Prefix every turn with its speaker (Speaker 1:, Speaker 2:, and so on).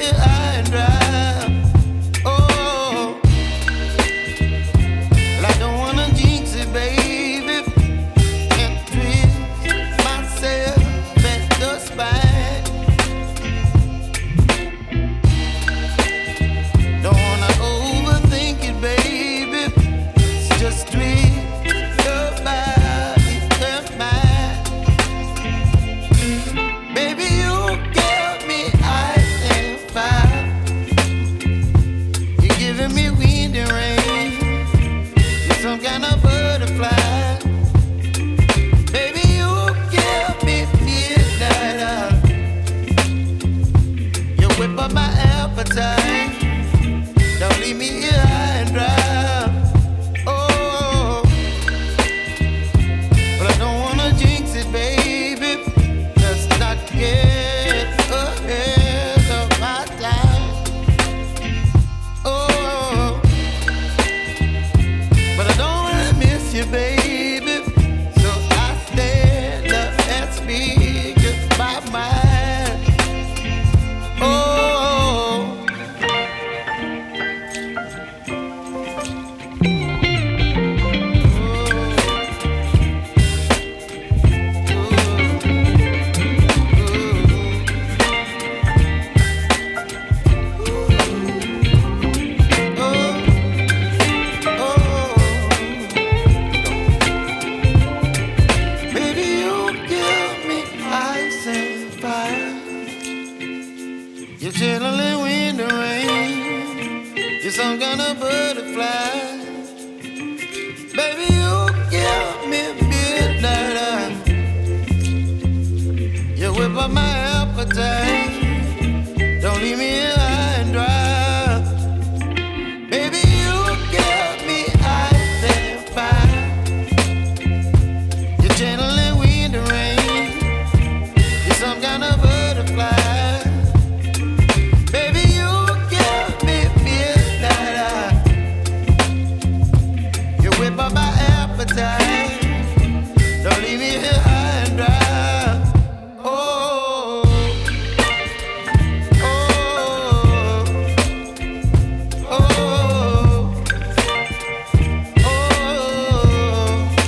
Speaker 1: here high and dry. Oh, well, I don't wanna jinx it, baby, and twist myself at the spine. Don't wanna overthink it, baby. It's just twist your body and mine. Baby, you give me ice and fire. You're giving me wind and rain. You're some kind of butterfly. Baby, you give me midnight. You whip up my appetite. Don't leave me here high and dry. Oh, but I don't wanna jinx it, baby. Let's not get ahead of my time. Oh, but I don't wanna miss you, baby. So I stand up and speak my mind. Oh. You're chilling wind and rain. You're some kind of butterfly. Baby, you give me midnight. You whip up my appetite.